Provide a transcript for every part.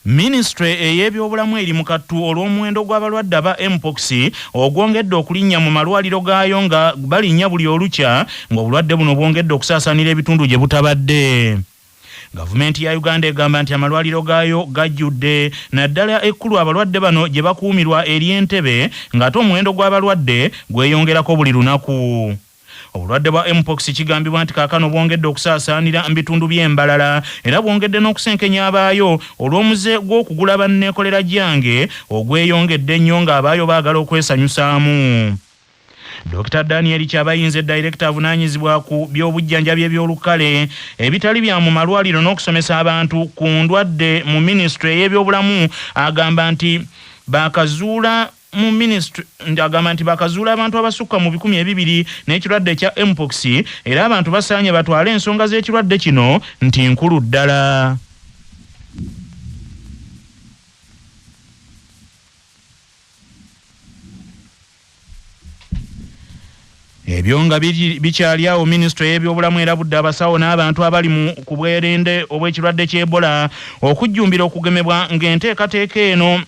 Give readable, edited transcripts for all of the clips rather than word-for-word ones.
Ministry ey'ebyobulamu eri mu kattu olw'omuwendo gw'abalwadde aba mpox ogwongedde okulinnya mu malwaliro gaayo nga balinnya buli olukya ng'obulwadde buno bwongedde okusaasaanira ebitundu gye butabadde. Gavumenti ya Uganda egamba nti amalwaliro gaayo gajjudde naddala ekkulu abalwadde bano gye bakuumirwa eri Entebbe ng'ate omuwendo gw'abalwadde gweyongerako buli lunaku. Obulwadde bwa mpox kigambibwa nti kaakano bwongedde okusaasaanira mu bitundu by'embalala era bwongedde n'okusenkenya abaayo olw'omuze gw'okugula banneekolera gyange ogweyongedde ennyo ng'abaayo baagala okwesanyusaamu. Dr. Daniel Kyabayinze Director avunaanyizibwa ku by'obujjanjabi eby'olukale ebitali bya mu malwaliro n'okusomesa abantu ku ndwadde mu Ministry ey'ebyobulamu agamba nti bakazuula mu Ministry agamba nti bakazuula abantu abasukka mu 200 n'ekirwadde kya mpox era abantu basaanye batwale ensonga z'ekirwadde kino nti nkulu ddala. Ebyo nga bikyali awo Ministry y'ebyobulamu erabudde abasawo n'abantu abali mu kubwerende obw'ekirwadde ky'Ebola okujjumbira okugemebwa ng'enteekateeka eno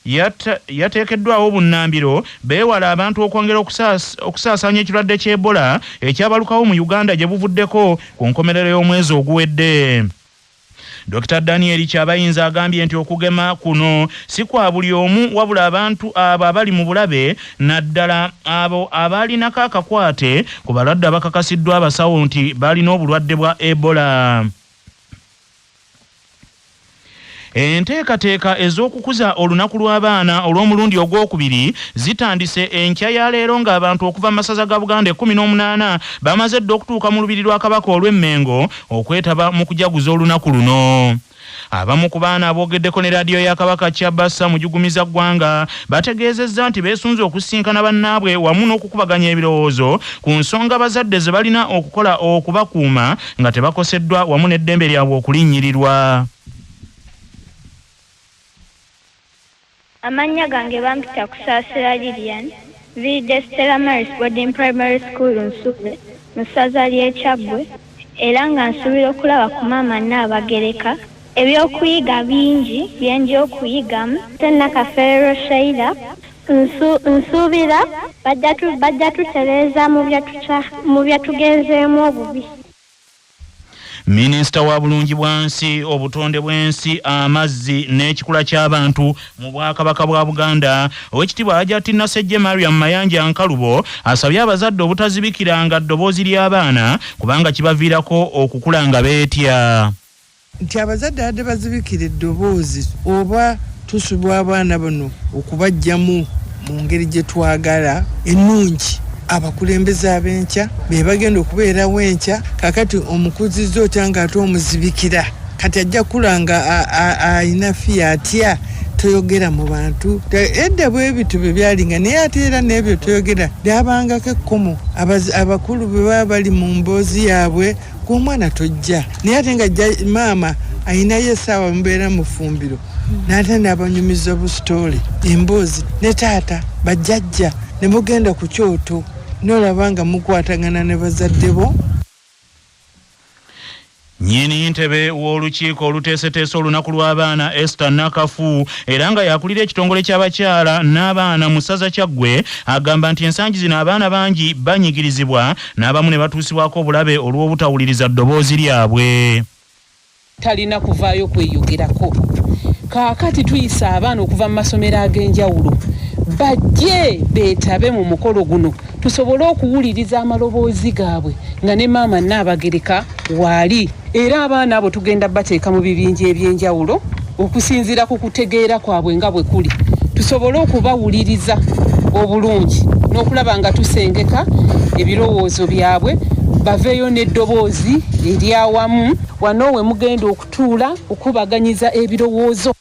yateekeddwawo bunnambiro beewala abantu okwongera okusaasaanya ekirwadde ky'Ebola ekyabalukawo mu Uganda gye buvuddeko ku nkomerero y'omwezi oguwedde. Dr. Daniel Kyabayinze agambye nti okugema kuno si kwa buli omu wabula abantu abo abali mu bulabe naddala abo abaalinako akakwate ku balwadde abakakasiddwa abasawo nti balina obulwadde bwa Ebola. Enteekateeka ez'okukuza olunaku lw'abaana olw'omulundi ogwokubiri zitandise enkya ya leero ng'abantu okuva mu masaza ga Buganda 18 bamaze dda okutuuka mu lubiri lwa Kabaka olw'Emmengo okwetaba mu kujaguza olunaku luno. Abamu ku baana aboogeddeko ne laadiyo ya Kabaka Kyabassa mujugumiza ggwanga bategeezezza nti beesunze okusisinkana bannaabwe wamu n'okukubaganya ebirowoozo ku nsonga bazadde ze balina okukola okubakuuma nga tebakoseddwa wamu n'eddembe lyabwe okulinnyirirwa. Amanya gange bampita kusaasira Lilian Vide Stella Maris Boarding Primary School Nsube mu ssaza ly'e Kyaggwe era nga nsuubira okulaba ku maama Nnaabagereka ebyokuyiga bingi byenja okuyigamu Nakafeero Sheila nsuubira bajja tutereeza mu byatugenzeemu obubi. Minisita wa Bulungibwansi obutonde bw'ensi amazzi n'ekikula ky'abantu mu Bwakabaka bwa Buganda Oweekitiibwa Hajjati Nasejje Mariam Mayanja Nkalubo asabye abazadde obutazibikiranga ddoboozi ly'abaana kubanga kibaviirako okukula nga beetya. Nti abazadde adde bazibikira eddoboozi oba tusubwa abaana bano okubajjamu mu ngeri gye twagala ennungi. Abakulembeze ab'enkya be bagenda okubeerawo enkya kakati omukuzizo otanga ate omuzibikira kati ajja kulanga ayina fiya atya toyogera mu bantu edda bwebito bwe byalinga naye ate era n'ebyo toyogera lyabangako ekkomo abakulu bwe baba bali mu mboozi yaabwe gw'omwana tojja naye ate nga maama ayinayo essaawa mubeera mu ffumbiro n'ate n'abanyumiza busitoole emboozi ne taata bajjajja ne mugenda ku kyoto n'olabanga mukwatagana ne bazadde bo. Nnyini ntebe w'olukiiko oluteeseteese olunaku lw'abaana Esther Nakafu era nga yakulira ekitongole ky'abakyala n'abaana mu ssaza Kyaggwe agamba nti ensangi zino abaana bangi banyigirizibwa n'abamu ne batuusibwako obulabe olw'obutawuliriza ddoboozi lyabwe. Talina kuvaayo kweyogerako kaakati tuyisa abaana okuva mu masomero ag'enjawulo bajje beetabe mu mukolo guno tusobole okuwuliriza amaloboozi gaabwe nga ne maama Nnaabagereka waali era abaana abo tugenda bateeka mu bibinja eby'enjawulo okusinziira ku kutegeera kwabwe nga bwe kuli tusobole okubawuliriza obulungi n'okulaba nga tusengeka ebirowoozo byabwe baveeyo n'eddoboozi eryawamu wano we mugenda okutuula okubaganyiza ebirowoozo.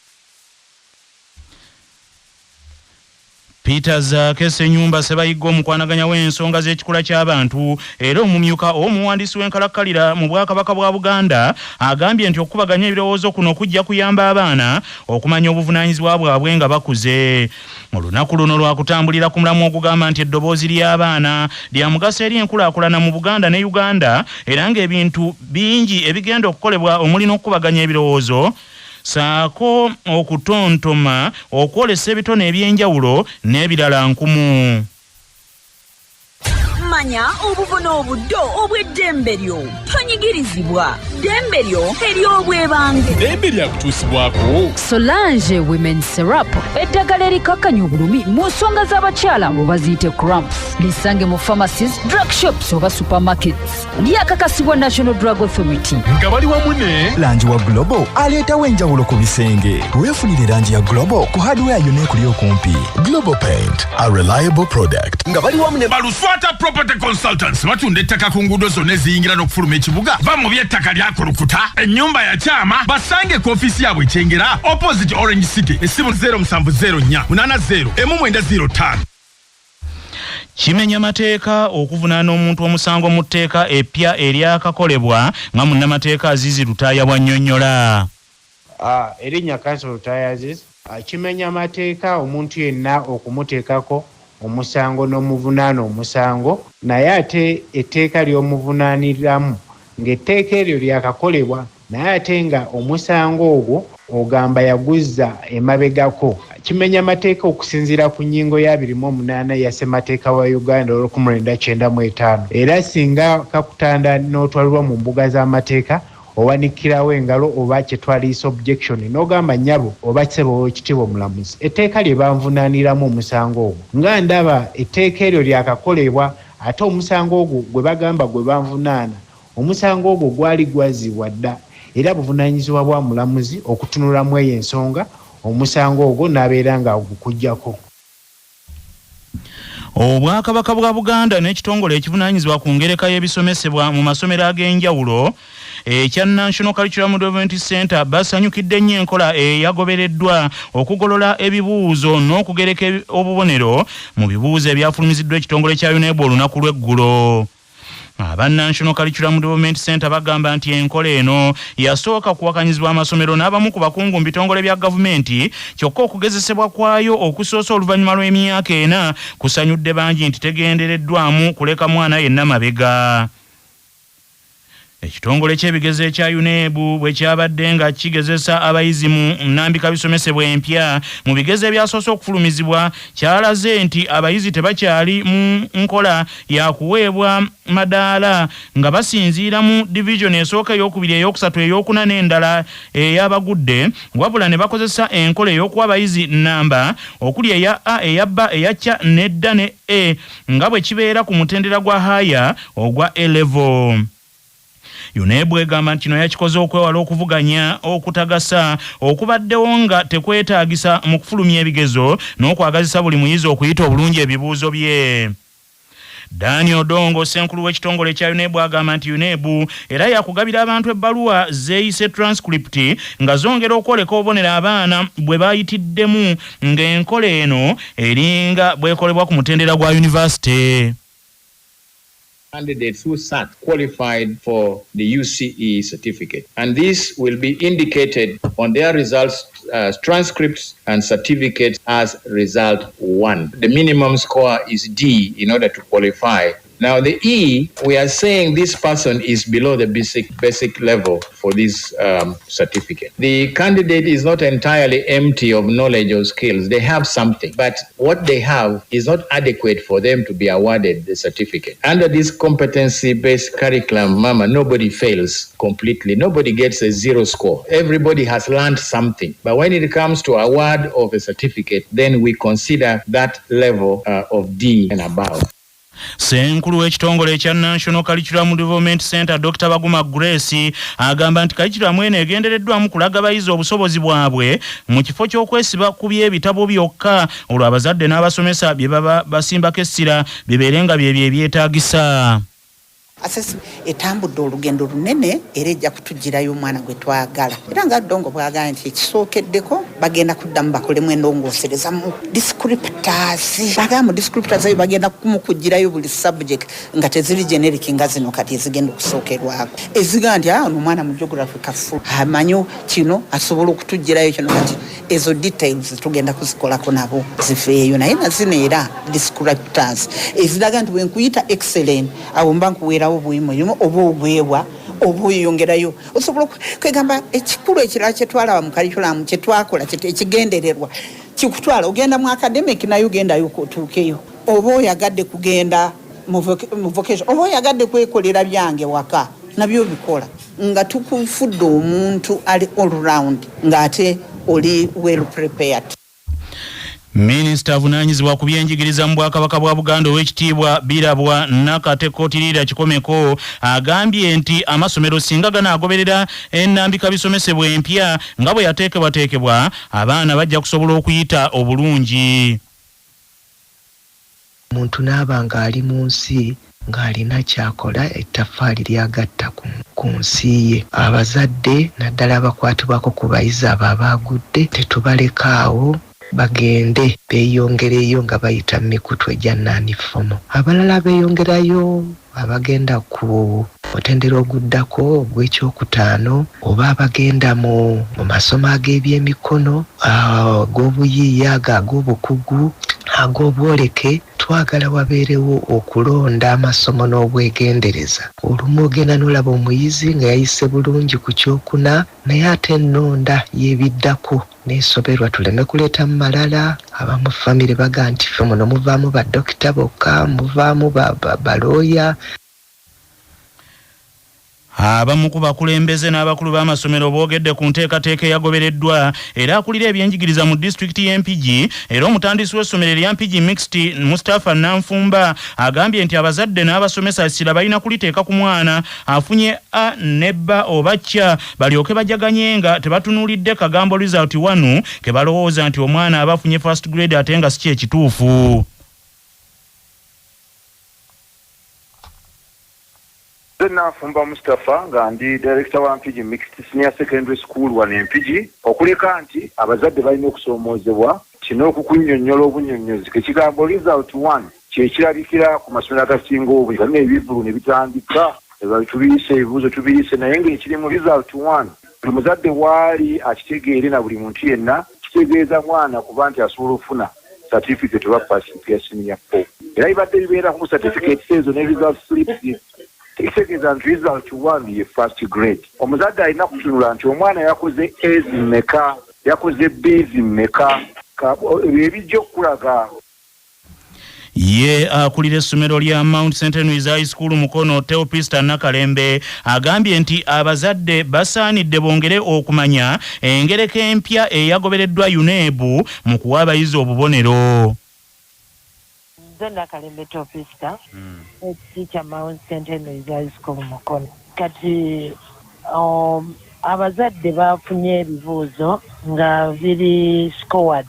Peter Zakese nyumba Sebayiga omukwanaganya w'ensonga z'ekikula ky'abantu era omumyuka omuwandiisi w'enkalakkalira mu Bwakabaka bwa Buganda agambye nti okubaganya ebirowoozo kuno kujja kuyamba abaana okumanya obuvunaanyizibwa bwabwe nga bakuze. Mu lunaku luno lwakutambulira ku mulamu ogugamba nti eddoboozi ly'abaana lya mugaso eri enkulaakulana mu Buganda ne Uganda era ng'ebintu bingi ebigenda okukolebwa omuli n'okubaganya ebirowoozo saako okutontoma okwolesa ebitone ebyenjawulo n'ebirala nkumu. Manya obuvuna obuddo obw'eddembe lyo tonyigirizibwa ddembe lyo ery'obwebange ddembe lyakutuusibwako Solange Women Syrup eddagala erikakkanya obulumi mu nsonga z'abakyala oba ziyite cramps lisange mu pharmacies, drug shops oba supermarkets lyakakasibwa National Drug Authority nga bali wamu ne langi wa Global aleetawo enjawulo ku bisenge weefunire langi ya Global ku hardware yonna ekuli okumpi. Global Paint, a reliable product. nga bali wamu ne Baluswata Property Consultants batunda ettaka ku nguudo zonna eziyingira n'okufuluma ekibuga va mu by'ettaka lyakulukuta ennyumba ya kyama basange ku ofiisi yaabwe ekyengera opposite Orange City essimu 0704 80 1905. Kimenya mateeka okuvunaana omuntu omusango mu tteeka eppya eryakakolebwa nga munnamateeka Azizi Lutaaya bw'annyonnyola. Erinnya Council Lutaaya Azizi kimenya mateeka omuntu yenna okumuteekako omusango n'omuvunaana omusango naye ate etteeka ly'omuvunaaniramu ng'etteeka eryo lyakakolebwa naye ate nga omusango ogwo ogamba yaguzza emabegako. Kimenya mateeka okusinziira ku nnyingo ya 28 ya ssemateeka wa Uganda 1995 era singa kakutanda n'otwalibwa mu mbuga z'amateeka owanikirawo engalo oba kyetwaliisa objection n'ogamba nnyabo oba ssebo w'ekitiibwa omulamuzi etteeka lye banvunaaniramu omusango ogwo nga ndaba etteeka eryo lyakakolebwa ate omusango ogwo gwe bagamba gwe banvunaana omusango ogwo gwali gwazzibwa dda era buvunaanyizibwa bwa mulamuzi okutunulamu eyo ensonga omusango ogwo n'abeera nga gukujjako. Obwakabaka bwa Buganda n'ekitongole ekivunaanyizibwa ku ngereka y'ebisomesebwa mu masomero ag'enjawulo ekya National Curriculum Development Center basanyukidde nnyo enkola eyagobereddwa okugolola ebibuuzo n'okugereka obubonero mu bibuuzo ebyafulumiziddwa ekitongole kya UNEB olunaku lw'eggulo. Aba National Curriculum Development Center bagamba nti enkola eno yasooka kuwakanyizibwa amasomero n'abamu ku bakungu mu bitongole bya gavumenti kyokka okugezesebwa kwayo okusoosa oluvannyuma lw'emyaka 4 kusanyudde bangi nti tegendereddwamu kuleka mwana yenna mabega. Ekitongole ky'ebigezo ekya UNEB bwe kyabadde nga kigezesa abayizi mu nnambika bisomesebwa empya mu bigezo ebyasoose okufulumizibwa kyalaze nti abayizi tebakyali mu nkola ya kuweebwa madaala nga basinziira mu division esooka ey'okubiri ey'okusatu ey'okuna n'endala ey'abagudde wabula ne bakozesa enkola ey'okuwa abayizi nnamba okuli eya A eya B eya C ne D ne E nga bwe kibeera ku mutendera gwa haya ogwa A-level. UNEB egamba nti kino yakikoze okwewala okuvuganya okutagasa okubaddewo nga tekwetaagisa mu kufulumya ebigezo n'okwagazisa buli muyizi okuyita obulungi ebibuuzo bye. Daniel Dongo senkulu w'ekitongole kya UNEB agamba nti UNEB era yakugabira abantu ebbaluwa zeeyise transcript nga zongera okwoleka obubonero abaana bwe bayitiddemu ng'enkola eno eringa bwekolebwa ku mutendera gwa university. Candidates who sat qualified for the UCE certificate, and this will be indicated on their results, transcripts and certificates as result 1. The minimum score is D in order to qualify. Now the E, we are saying this person is below the basic level for this certificate. The candidate is not entirely empty of knowledge or skills. They have something, but what they have is not adequate for them to be awarded the certificate. Under this competency-based curriculum, Mama, nobody fails completely. Nobody gets a 0 score. Everybody has learned something. But when it comes to award of a certificate, then we consider that level of D and above. Senkulu w'ekitongole ekya National Curriculum Development Center Dr. Baguma Grace agamba nti curriculum eno egendereddwamu kulaga abayizi obusobozi bwabwe mu kifo ky'okwesiba ku by'ebitabo byokka olwo abazadde n'abasomesa bye baba basimbako essira bibeerenga byebyo ebyetaagisa. Asesi etambudde olugendo lunene era ejja kutugirayo omwana gwe twagala era nga Dongo bwagala nti ekisookeddeko bagenda kuddamu bakolemu endongoosereza mu descriptors bagamu descriptors eyo bagenda kumukugirayo buli subject nga teziri generic nga zino kati ezigenda okusookerwako eziga nti omwana mu geography kafu amanyo kino asobola okutugirayo kino kati ezo details tugenda kuzikolako nabo zifeeyo naye nazino era descriptors eziraga nti bwenkuyita excellent awo mba nkuweera obuyimo oba obwebwa obuyongerayo osobola kwegamba ekikulu ekirala kye twalaba mu curriculum kye twakola ekigendererwa kikutwala ogenda mu academic nayo ogendayo kutuukeyo oba oyagadde kugenda mu vocation oba oyagadde kwekolera byange waka nabyo bikola nga tukufudde omuntu ali all round ng'ate oli well prepared. Minisita avunaanyizibwa ku byenjigiriza mu Bwakabaka bwa Buganda ow'ekitiibwa Birabwa Nakate Kotirira Kikomeko agambye nti amasomero singa ganaagoberera ennambika bisomesebwa empya nga bwe yateekebwateekebwa abaana bajja kusobola okuyita obulungi. Omuntu n'aba ng'ali mu nsi ng'alina kyakola ettaffaali lyagatta ku nsi ye. Abazadde naddala abakwatibwako ku bayizi abo abaagudde tetubalekaawo bagende beeyongereyo nga bayita mu mikutu egya nnaanifomo. Abalala beeyongerayo abagenda ku mutendera oguddako ogw'ekyokutaano oba abagenda mu masomo ag'ebyemikono ag'obuyiiya ag'obukugu ag'obwoleke. Twagala wabeerewo okulonda amasomo n'obwegendereza. Olumu ogenda n'olaba omuyizi nga yayise bulungi ku kyokuna naye ate ennonda yeebiddako n'esoberwa tuleme kuleeta mu malala. Abamu famire baga nti ffe muno muvaamu baddokita bokka muvaamu balooya. Abamu ku bakulembeze n'abakulu b'amasomero boogedde ku nteekateeka eyagobereddwa era akulira ebyenjigiriza mu disitulikiti y'Empigi era omutandisi w'essomero erya Mpigi Mixed Mustafa Nanfumba agambye nti abazadde n'abasomesa essira balina kuliteeka ku mwana afunye A ne B oba C balyoke bajaganye nga tebatunuulidde kagambo result 1 ke balowooza nti omwana aba afunye first grade ate nga si kyekituufu. Nanfumba Mustafa nga ndi director wa Mpigi Mixed Senior Secondary School wano Mpigi okuleka nti abazadde balina okusomoozebwa kino okukunnyonnyola obunyonnyozi kekigambo result 1 kyekirabikira ku masomero agasinga obungi kalina ebivulu ne bitandika tubiyise ebibuuzo tubiyise naye ng'ekiri mu result 1 buli muzadde waali akitegeere na buli muntu yenna kitegeeza mwana kuba nti asobola okufuna certificate oba passing ya senior 4 era bibadde bibeera ku certificate ezo ne result slips kitegeeza nti result 1 ye first grade. Omuzadde alina kutunula nti omwana yakoze A's mmeka yakoze B's mmeka ebijja okulaga. Ye akulira essomero lya Mount St. Louis High School Mukono Theopista Nakalembe agambye nti abazadde basaanidde bongere okumanya engereka empya eyagobereddwa UNEB mu kuwa abayizi obubonero. Nakalembe Theopista teacher Mount St. Louis High School Mukono. Kati abazadde bafunye ebibuuzo nga biri scored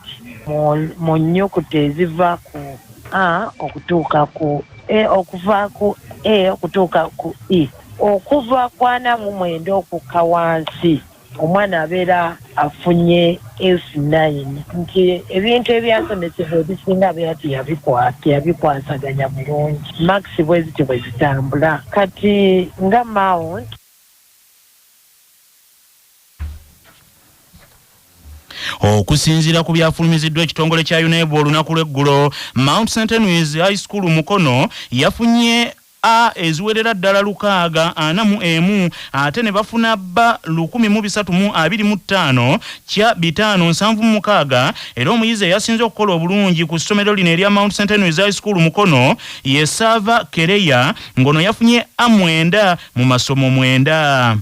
mu nnyukuta eziva ku A okutuuka ku E okuva ku E okutuuka ku E okuva ku 49 okukka wansi omwana abeera afunye F9 nti ebintu ebyasomesebwa ebisinga abeera teyabikwasaganya bulungi makisi bweziti bwe zitambula kati nga Mount okusinziira ku byafulumiziddwa ekitongole kya UNEB olunaku lw'eggulo Mount St. Louis High School Mukono yafunye A eziwerera ddala 641 ate ne bafuna B 1325 kya 576 era omuyizi yasinze okukola obulungi ku ssomero lino erya Mount St. Louis High School Mukono ye Sava Kereya ngono yafunye A9 mu masomo 9.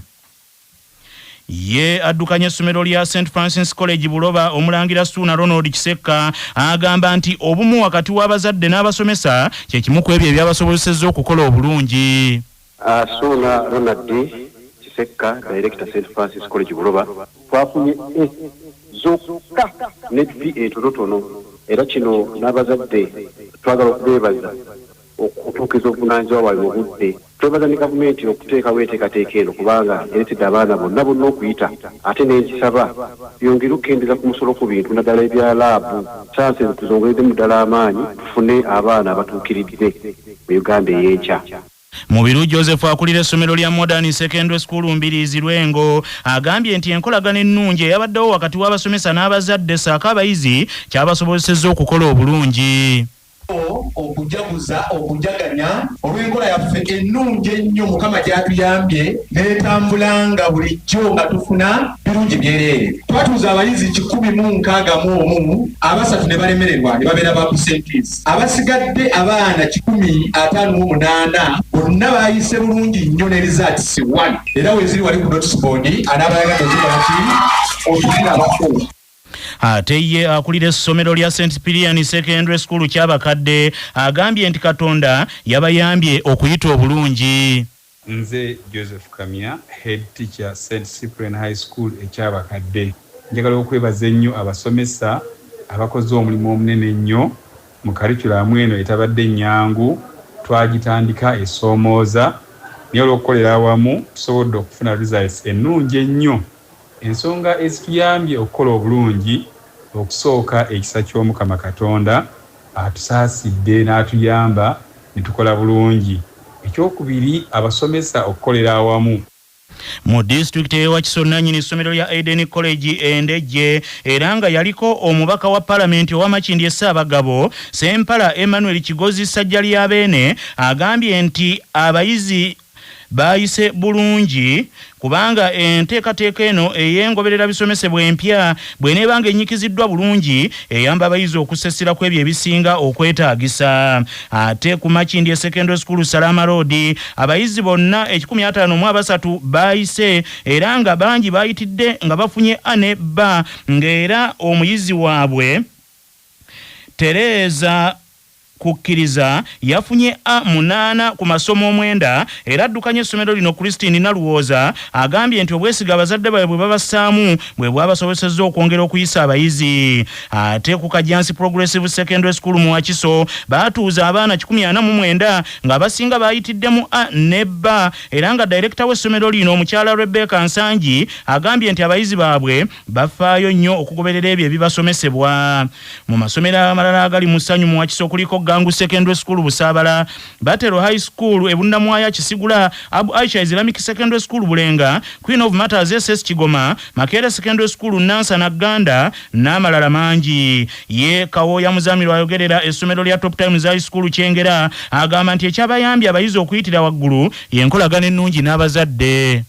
Ye addukanya essomero lya St. Francis College Buloba omulangira Suna Ronald Kiseka agamba nti obumu wakati w'abazadde n'abasomesa kye kimu ku ebyo ebyabasobozesezza okukola obulungi. Suna Ronald Kiseka director St. Francis College Buloba twafunye zokka ne B entonotono era kino n'abazadde twagala okubeebaza okutuukiza obuvunaanyizibwa bwabwe mu budde. Twebaza ne gavumenti okuteekawo enteekateeka eno kubanga ereetedde abaana bonna okuyita ate n'ekisaba yongere okukendeza ku musolo ku bintu naddala ebya laabu sanse tuzongereddemu ddala amaanyi tufune abaana abatuukiridde mu Uganda ey'enkya. Mubiru Joseph akulira essomero lya Modern Secondary School Mbirizi Lwengo agambye nti enkolagana ennungi eyabaddewo wakati w'abasomesa n'abazadde saako abayizi kyabasobozesezza okukola obulungi. okujaguza okujaganya olw'enkola yaffe ennungi ennyo Mukama gy'atuyambye n'etambulanga bulijjo nga tufuna birungi byereere. Twatuuza abayizi 161 abasatu ne balemererwa ne babeera ba percentage. Abasigadde abaana 158 bonna baayise bulungi nnyo ne results 1 era weziri wali ku notice board anaabayagadde zibaki otulina abakulu. Ate ye akulira essomero lya St. Pilian Secondary School ky'abakadde agambye nti Katonda yabayambye okuyita obulungi. Nze Joseph Kamia, head teacher St. Cyprian High School eky'abakadde. Njagala okwebaza ennyo abasomesa abakoze omulimu omunene ennyo mu curriculum eno etabadde nnyangu. Twagitandika esomooza naye olw'okukolera awamu tusobodde okufuna results ennungi ennyo. Ensonga ezituyambye okukola obulungi okusooka ekisa ky'Omukama Katonda atusaasidde n'atuyamba ne tukola bulungi. Ekyokubiri abasomesa okukolera awamu. Mu district ewa Kisonnannyini essomero lya Eden College endejje era nga yaliko omubaka wa Parliament owa Makindye Ssaabagabo Sempala Emmanuel Kigozi Ssajja lya Beene agambye nti abayizi bayise bulungi kubanga enteekateeka eno ey'engoberera bisomesebwa empya bw'eneebanga ennyikiziddwa bulungi eyamba abayizi okusesera ku ebyo ebisinga okwetaagisa. Ate ku Makindye Secondary School Salama Road abayizi bonna 153 bayise era nga bangi bayitidde nga bafunye A ne B ng'era omuyizi waabwe Tereza kukkiriza yafunye A8 ku masomo 9 era addukanye essomero lino Christine Naluwoza agambye nti obwesiga abazadde baabwe babasaamu bwe bwabasobosezza okwongera okuyisa abayizi. Ate ku Kajansi Progressive Secondary School mu Wakiso baatuuza abaana 149 nga abasinga bayitiddemu A ne B era nga director w'essomero lino omukyala Rebecca Nsangi agambye nti abayizi baabwe bafaayo nnyo okugoberera ebyo ebibasomesebwa. Mu masomero amalala agali mu Ssanyu mu Wakiso kuliko Gangu Secondary School Busabala, Batero High School Ebundamwaya Kisigula, Abu Aisha Islamic Secondary School Bulenga, Queen of Matters SS Kigoma, Makere Secondary School Nansa na Ganda n'amalala mangi. Ye Kawoya Muzamiro ayogerera essomero lya Top Times High School Kyengera agamba nti ekyabayambye abayizi okuyitira waggulu y'enkolagana ennungi n'abazadde.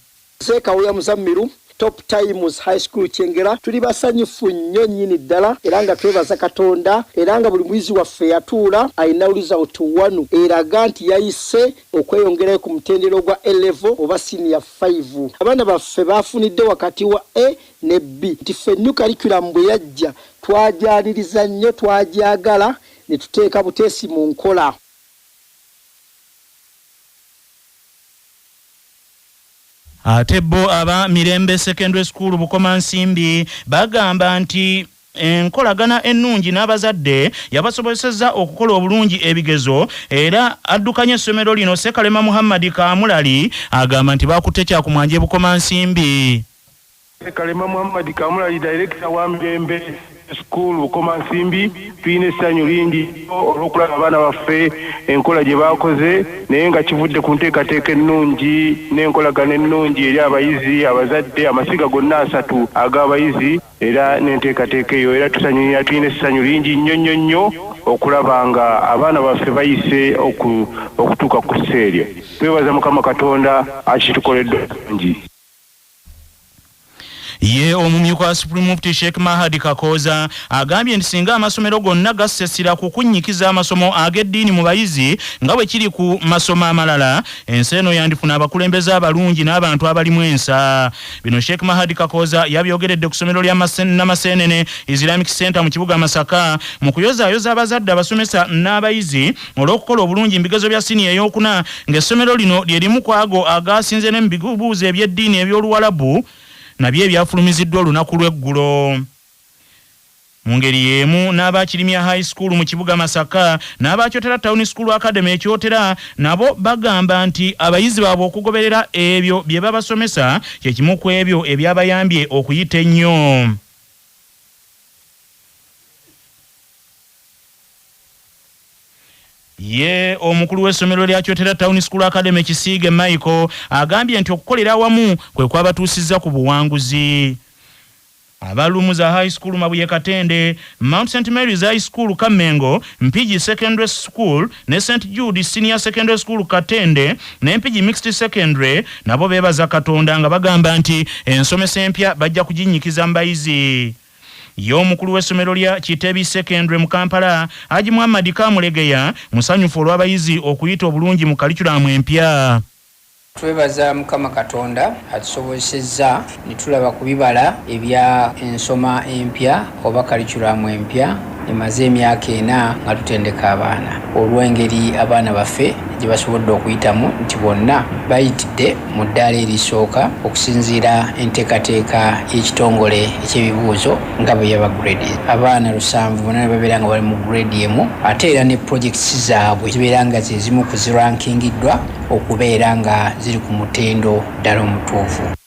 Kawoya Muzamiro Top Times High School Kyengera tuli basanyufu nnyo nnyini ddala era nga twebaza Katonda era nga buli muyizi waffe yatuula alina result 1 eraga nti yayise okweyongerayo ku mutendero gwa A-level oba senior 5. Abaana baffe bafunidde wakati wa A ne B. Nti ffennu curriculum bwe yajja twajaniriza nnyo twajagala ne tuteeka buteesi mu nkola. Ate bo aba Mirembe Secondary School Bukoma Nsimbi bagamba nti enkolagana ennungi n'abazadde yabasobozesezza okukola obulungi ebigezo era addukanye essomero lino Sekalema Muhammad Kamulali agamba nti bakutte kyakumwanje Bukoma Nsimbi. Sekalema Muhammad Kamulali director wa Mirembe School Bukoma Nsimbi tuyina essanyu lingi olw'okulaba abaana baffe enkola gye baakoze naye nga kivudde ku nteekateeka ennungi n'enkolagana ennungi eri abayizi abazadde amasiga gonna 3 ag'abayizi era n'enteekateeka eyo era tuyina essanyu lingi nnyo nnyo okulaba nga abaana baffe bayise okutuuka ku kiseera eryo. Twebaza Mukama Katonda akitukoledde bulungi. Ye omumyuka Supreme Mufti Sheikh Mahadi Kakoza agambye nti singa amasomero gonna gassesera ku kunnyikiza amasomo ag'eddiini mu bayizi nga bwe kiri ku masomo amalala ensi eno yandifuna abakulembeze abalungi n'abantu abalimu ensa. Bino Sheikh Mahadi Kakoza yabyogeredde ku ssomero lya Namasenene Islamic Center mu kibuga Masaka mu kuyozaayoza abazadde abasomesa n'abayizi olw'okukola obulungi mu bigezo bya siniya ey'okuna ng'essomero lino lye limu ku ago agaasinze ne mu bibuuzo eby'eddiini eby'Oluwalabu nabye byafulumiziddwa olunaku lw'eggulo. Mu ngeri y'emu n'abakirimya High School mu kibuga Masaka n'abakyotera Town School Academy ekyotera nabo bagamba nti abayizi baabwe okugoberera ebyo bye babasomesa kye kimu ku ebyo ebyabayambye okuyita ennyo. Ye omukulu w'essomero lya Kyotera Town School Academy Kisiige Michael agambye nti okukolera awamu kwe kwabatuusizza ku buwanguzi. Abalumuza High School Mabuye Katende, Mount St. Mary's High School Kamengo, Mpigi Secondary School ne St. Jude Senior Secondary School Katende ne Mpigi Mixed Secondary nabo bebaza Katonda nga bagamba nti ensomesa empya bajja kuginyikiza mbayizi. Y'omukulu w'essomero lya Kitebi Secondary mu Kampala Haji Muhammad Kamulegeya musanyufu olw'abayizi okuyita obulungi mu curriculum empya. Twebaza Mukama Katonda atusobozesezza ne tulaba ku bibala ebya ensoma empya oba curriculum empya emaze emyaka 4 nga tutendeka abaana olw'engeri abaana baffe gye basobodde okuyitamu nti bonna bayitidde mu ddaala erisooka okusinziira enteekateeka y'ekitongole eky'ebibuuzo nga bwe yaba grade. Abaana 7 bonna ne babeera nga bali mu grade emu ate era ne projects zaabwe zibeera nga ze zimu ku zirankingiddwa okubeera nga ziri ku mutendo ddala omutuufu.